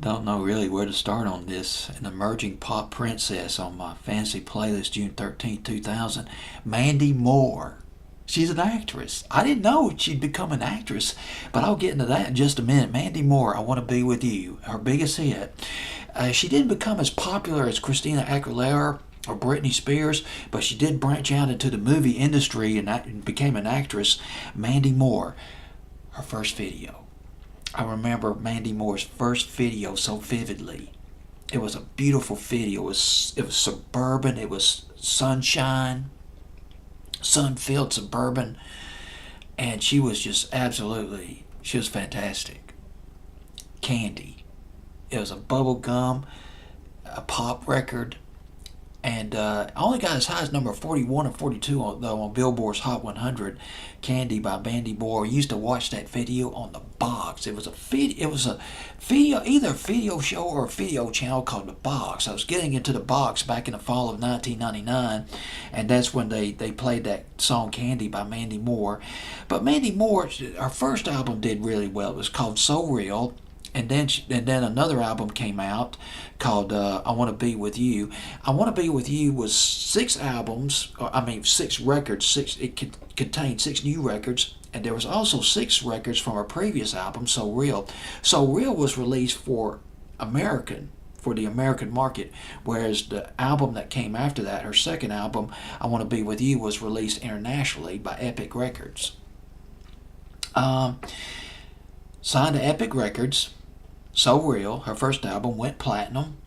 Don't know really where to start on this. An emerging pop princess on my fancy playlist June 13th, 2000. Mandy Moore. She's an actress. I didn't know she'd become an actress, but I'll get into that in just a minute. Mandy Moore, I Want to Be With You, her biggest hit. She didn't become as popular as Christina Aguilera or Britney Spears, but she did branch out into the movie industry and became an actress. Mandy Moore, her first video. I remember Mandy Moore's first video so vividly. It was a beautiful video. It was suburban. It was sunshine, sun-filled suburban, and she was just she was fantastic. Candy. It was a bubble gum, a pop record, and I only got as high as number 41 or 42 on Billboard's Hot 100. Candy by Mandy Moore. I used to watch that video on the Box. It was a video, either a video show or a video channel called the Box. I was getting into the Box back in the fall of 1999, and that's when they played that song Candy by Mandy Moore. But Mandy Moore, her first album did really well. It was called So Real. And then another album came out called I Want to Be With You. I Want to Be With You was 6 records. It contained 6 new records, and there was also 6 records from her previous album, So Real. So Real was released for the American market, whereas the album that came after that, her second album, I Want to Be With You, was released internationally by Epic Records. Signed to Epic Records. So Real, her first album, went platinum,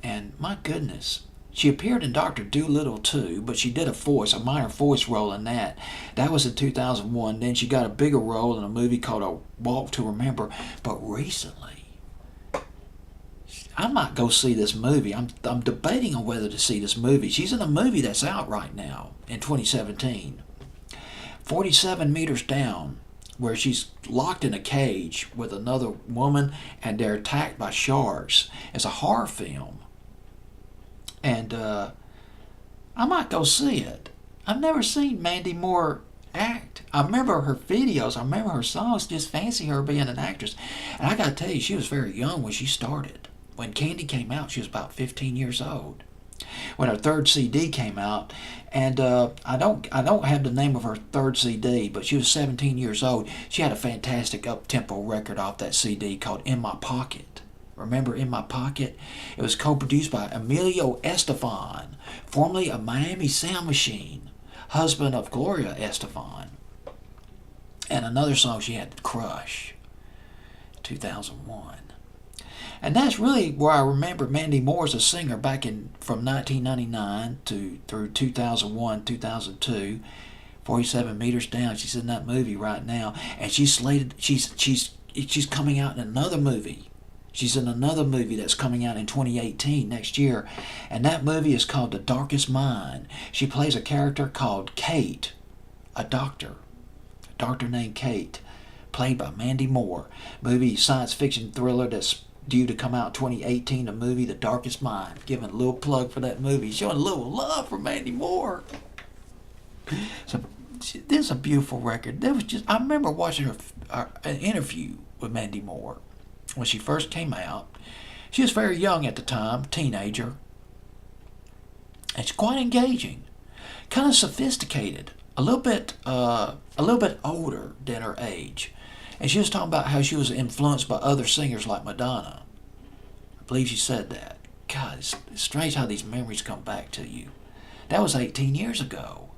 and my goodness, she appeared in Dr. Dolittle too, but she did a minor voice role in that. That was in 2001. Then she got a bigger role in a movie called A Walk to Remember. But recently, I might go see this movie. I'm debating on whether to see this movie. She's in a movie that's out right now in 2017. 47 Meters Down, where she's locked in a cage with another woman and they're attacked by sharks. It's a horror film. And I might go see it. I've never seen Mandy Moore act. I remember her videos. I remember her songs. Just fancy her being an actress. And I got to tell you, she was very young when she started. When Candy came out, she was about 15 years old. When her third CD came out, and I don't have the name of her third CD, but she was 17 years old. She had a fantastic up-tempo record off that CD called In My Pocket. Remember In My Pocket? It was co-produced by Emilio Estefan, formerly of Miami Sound Machine, husband of Gloria Estefan. And another song she had, Crush, 2001. And that's really where I remember Mandy Moore as a singer back from 1999 through 2001, 2002. 47 Meters Down. She's in that movie right now, and she's coming out in another movie. She's in another movie that's coming out in 2018 next year, and that movie is called The Darkest Mind. She plays a character called Kate, a doctor named Kate, played by Mandy Moore. Movie science fiction thriller that's due to come out 2018, the movie The Darkest Mind. Giving a little plug for that movie, showing a little love for Mandy Moore. So this is a beautiful record. I remember watching an interview with Mandy Moore when she first came out. She was very young at the time, teenager. And she's quite engaging, kind of sophisticated, a little bit older than her age. And she was talking about how she was influenced by other singers like Madonna. I believe she said that. God, it's strange how these memories come back to you. That was 18 years ago.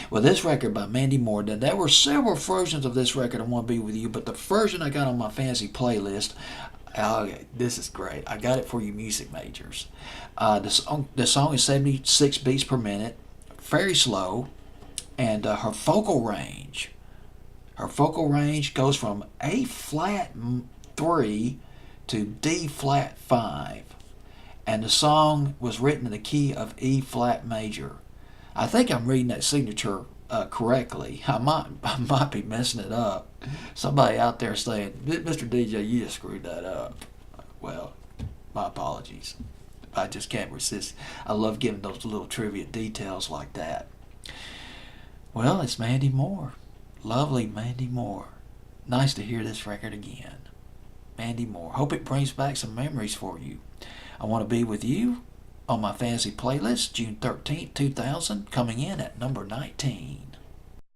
Well, this record by Mandy Moore, there were several versions of this record, I Want to Be With You, but the version I got on my fancy playlist, this is great. I got it for you music majors. The song is 76 beats per minute, very slow, and her vocal range goes from A flat 3 to D flat 5, and the song was written in the key of E flat major. I think I'm reading that signature correctly. I might be messing it up. Somebody out there saying, Mr. DJ, you just screwed that up. Well, my apologies. I just can't resist. I love giving those little trivia details like that. Well, it's Mandy Moore. Lovely Mandy Moore. Nice to hear this record again. Mandy Moore. Hope it brings back some memories for you. I Want to Be With You on my fantasy playlist, June 13th, 2000, coming in at number 19.